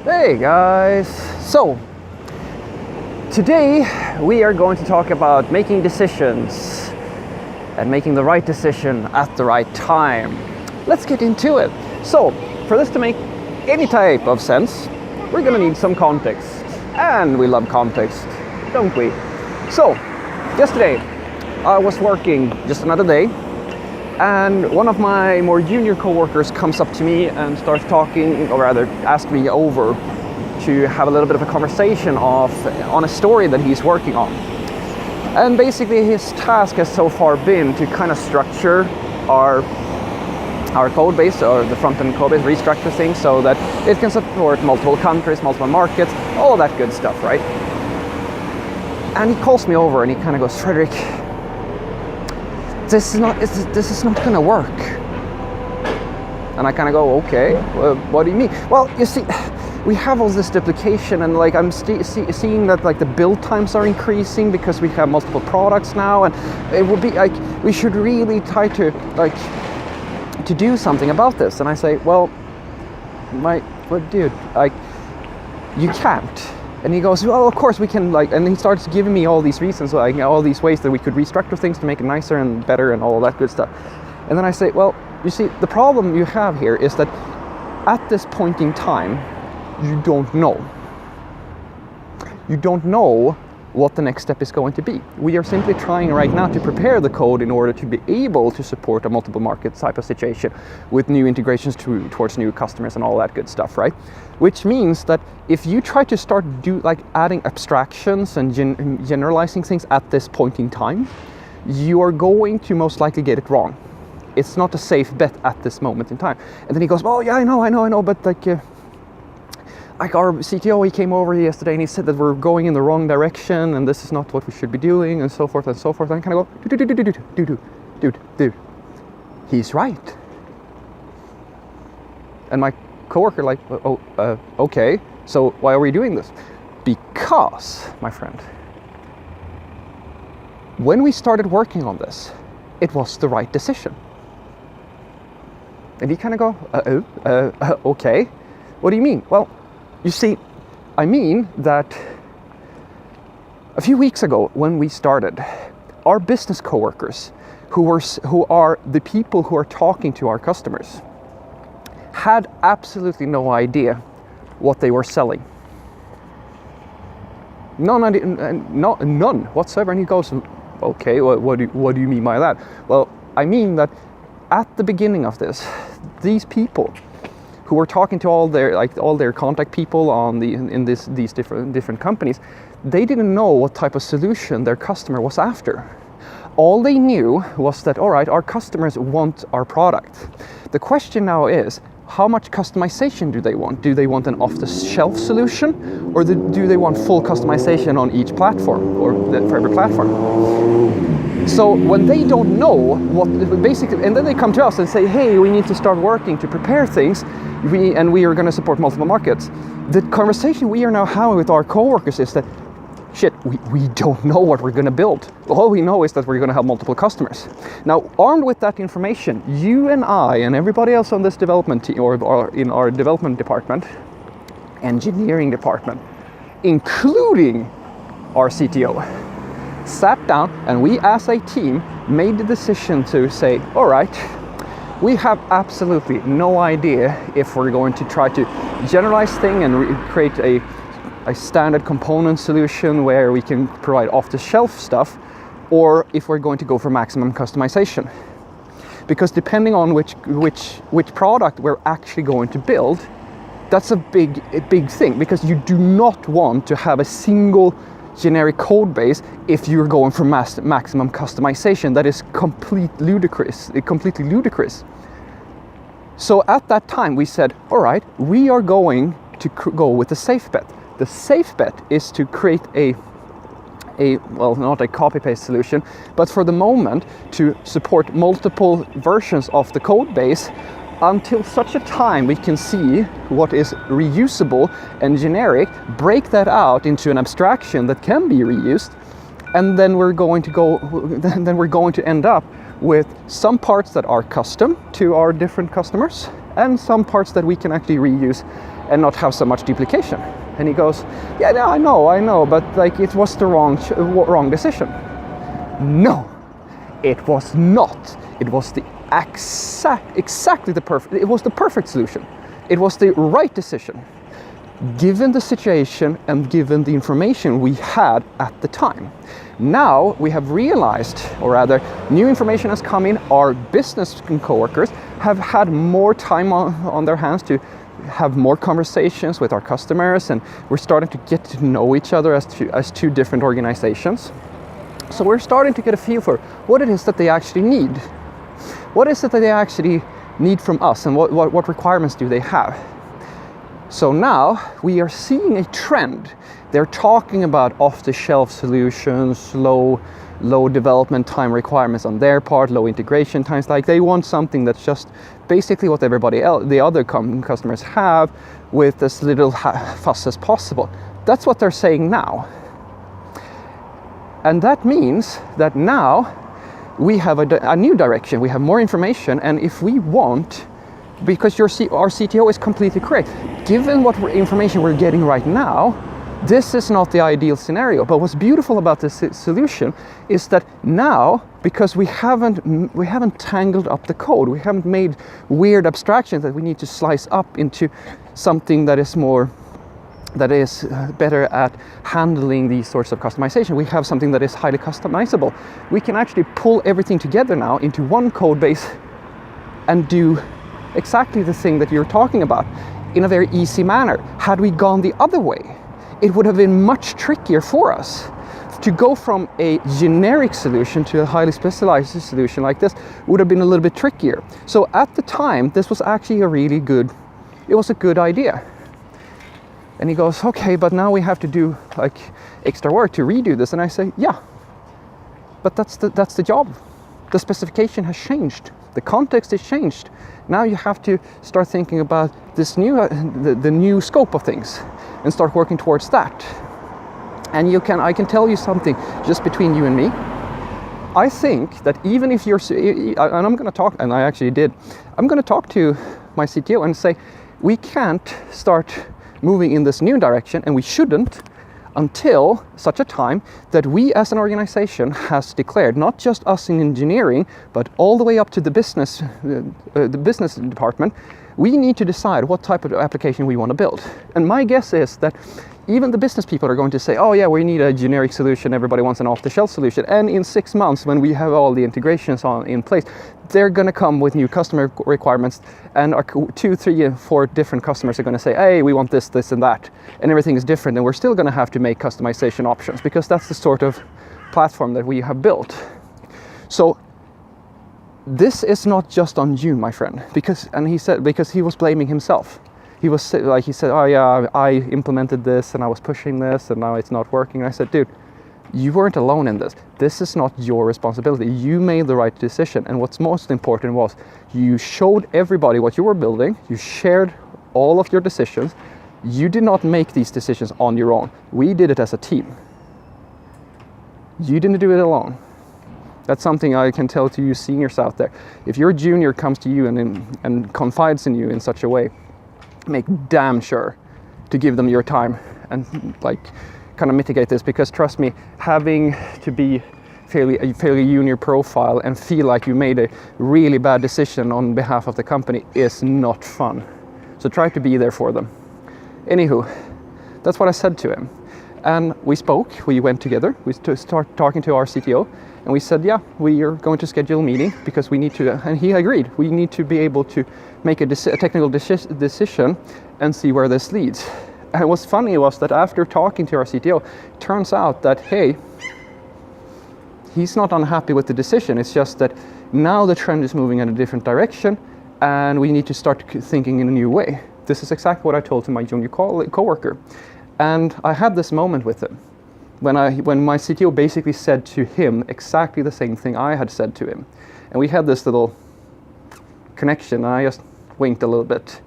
Hey guys! So, today we are going to talk about making decisions and making the right decision at the right time. Let's get into it. So, for this to make any type of sense, we're gonna need some context. And we love context, don't we? So, yesterday I was working just another day, and one of my more junior co-workers comes up to me and starts talking, or rather asked me over to have a little bit of a conversation on a story that he's working on. And basically his task has so far been to kind of structure our code base, or the front-end code base, restructure things so that it can support multiple countries, multiple markets, all that good stuff, right? And he calls me over and he kind of goes, Frederick, this is not gonna work. And I kind of go, okay, well, what do you mean? Well, you see, we have all this duplication, and like I'm seeing that like the build times are increasing because we have multiple products now, and it would be like we should really try to do something about this. And I say, well, dude, like you can't. And he goes, well, of course we can, and he starts giving me all these reasons, like all these ways that we could restructure things to make it nicer and better and all that good stuff. And then I say, well, you see, the problem you have here is that at this point in time, you don't know. You don't know what the next step is going to be. We are simply trying right now to prepare the code in order to be able to support a multiple market type of situation with new integrations towards new customers and all that good stuff, right? Which means that if you try to start adding abstractions and generalizing things at this point in time, you are going to most likely get it wrong. It's not a safe bet at this moment in time. And then he goes, oh yeah, I know, but like our CTO, he came over yesterday and he said that we're going in the wrong direction and this is not what we should be doing, and so forth and so forth. And I kind of go, dude, he's right. And my coworker okay, so why are we doing this? Because, my friend, when we started working on this, it was the right decision. And he kind of go, okay, what do you mean? Well, you see, I mean that a few weeks ago when we started, our business coworkers, who are the people who are talking to our customers, had absolutely no idea what they were selling. None whatsoever. And he goes, okay, what do you mean by that? Well, I mean that at the beginning of this, these people who were talking to all their contact people in these different companies, they didn't know what type of solution their customer was after. All they knew was that, all right, our customers want our product. The question now is, how much customization do they want? Do they want an off-the-shelf solution, or do they want full customization on each platform, or for every platform? So when they don't know what, basically, and then they come to us and say, hey, we need to start working to prepare things, and we are going to support multiple markets. The conversation we are now having with our coworkers is that, shit, we don't know what we're going to build. All we know is that we're going to have multiple customers. Now, armed with that information, you and I and everybody else on this development team, or in our development department, engineering department, including our CTO, sat down and we as a team made the decision to say, all right, we have absolutely no idea if we're going to try to generalize things and create a standard component solution where we can provide off-the-shelf stuff, or if we're going to go for maximum customization. Because depending on which product we're actually going to build, that's a big thing, because you do not want to have a single generic code base if you're going for maximum customization. That is completely ludicrous. So at that time we said, all right, we are going to go with the safe bet. The safe bet is to create not a copy-paste solution, but for the moment to support multiple versions of the code base until such a time we can see what is reusable and generic, break that out into an abstraction that can be reused, and then we're going to end up with some parts that are custom to our different customers and some parts that we can actually reuse and not have so much duplication. And he goes, yeah, no, I know, but like it was the wrong decision. No, it was not. It was the it was the perfect solution. It was the right decision, given the situation and given the information we had at the time. Now we have realized, or rather, new information has come in. Our business coworkers have had more time on their hands to have more conversations with our customers, and we're starting to get to know each other as two different organizations. So we're starting to get a feel for what it is that they actually need. What is it that they actually need from us, and what requirements do they have? So now we are seeing a trend. They're talking about off-the-shelf solutions, low development time requirements on their part, low integration times. Like they want something that's just basically what everybody else, the other customers have, with as little fuss as possible. That's what they're saying now. And that means that now we have a new direction, we have more information, and if we want, because our CTO is completely correct, given what information we're getting right now, this is not the ideal scenario. But what's beautiful about this solution is that now, because we haven't tangled up the code, we haven't made weird abstractions that we need to slice up into something that is better at handling these sorts of customization. We have something that is highly customizable. We can actually pull everything together now into one code base and do exactly the thing that you're talking about in a very easy manner. Had we gone the other way, it would have been much trickier for us. To go from a generic solution to a highly specialized solution like this would have been a little bit trickier. So at the time, this was actually a good idea. And he goes, okay, but now we have to do like extra work to redo this. And I say, yeah, but that's the job. The specification has changed. The context has changed. Now you have to start thinking about this new, the new scope of things, and start working towards that. And I can tell you something just between you and me. I think that even if and I'm going to talk, and I actually did, I'm going to talk to my CTO and say, we can't start moving in this new direction, and we shouldn't until such a time that we as an organization has declared, not just us in engineering, but all the way up to the business department, we need to decide what type of application we want to build. And my guess is that even the business people are going to say, oh yeah, we need a generic solution, everybody wants an off-the-shelf solution. And in 6 months, when we have all the integrations in place, they're going to come with new customer requirements, and our 2, 3, and 4 different customers are going to say, hey, we want this, this, and that. And everything is different, and we're still going to have to make customization options, because that's the sort of platform that we have built. So this is not just on you, my friend, because he was blaming himself. He said, oh yeah, I implemented this and I was pushing this and now it's not working. And I said, dude, you weren't alone in this. This is not your responsibility. You made the right decision. And what's most important was you showed everybody what you were building. You shared all of your decisions. You did not make these decisions on your own. We did it as a team. You didn't do it alone. That's something I can tell to you seniors out there. If your junior comes to you and confides in you in such a way, make damn sure to give them your time and kind of mitigate this, because trust me, having to be a fairly junior profile and feel like you made a really bad decision on behalf of the company is not fun. So try to be there for them. Anywho, that's what I said to him. And we spoke, we went together, we started talking to our CTO, and we said, yeah, we are going to schedule a meeting because we need to, and he agreed, we need to be able to make a technical decision and see where this leads. And what's funny was that after talking to our CTO, it turns out that, hey, he's not unhappy with the decision. It's just that now the trend is moving in a different direction and we need to start thinking in a new way. This is exactly what I told to my junior coworker. And I had this moment with him when my CTO basically said to him exactly the same thing I had said to him. And we had this little connection, and I just winked a little bit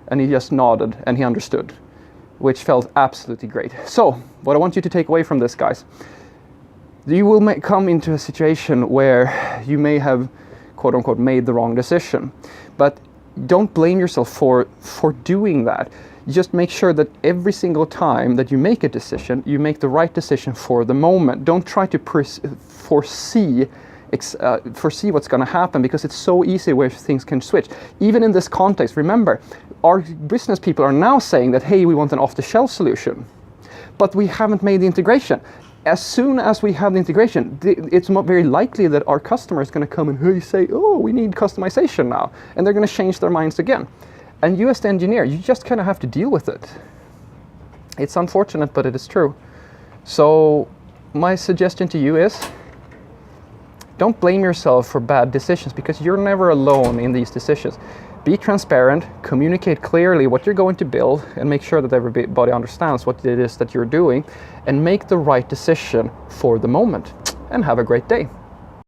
and he just nodded and he understood, which felt absolutely great. So what I want you to take away from this, guys, you will come into a situation where you may have, quote unquote, made the wrong decision, but don't blame yourself for doing that. You just make sure that every single time that you make a decision, you make the right decision for the moment. Don't try to foresee what's going to happen, because it's so easy where things can switch. Even in this context, remember, our business people are now saying that, hey, we want an off-the-shelf solution, but we haven't made the integration. As soon as we have the integration, it's not very likely that our customer is going to come and say, oh, we need customization now, and they're going to change their minds again. And you as the engineer, you just kind of have to deal with it. It's unfortunate, but it is true. So my suggestion to you is, don't blame yourself for bad decisions, because you're never alone in these decisions. Be transparent, communicate clearly what you're going to build, and make sure that everybody understands what it is that you're doing, and make the right decision for the moment. And have a great day.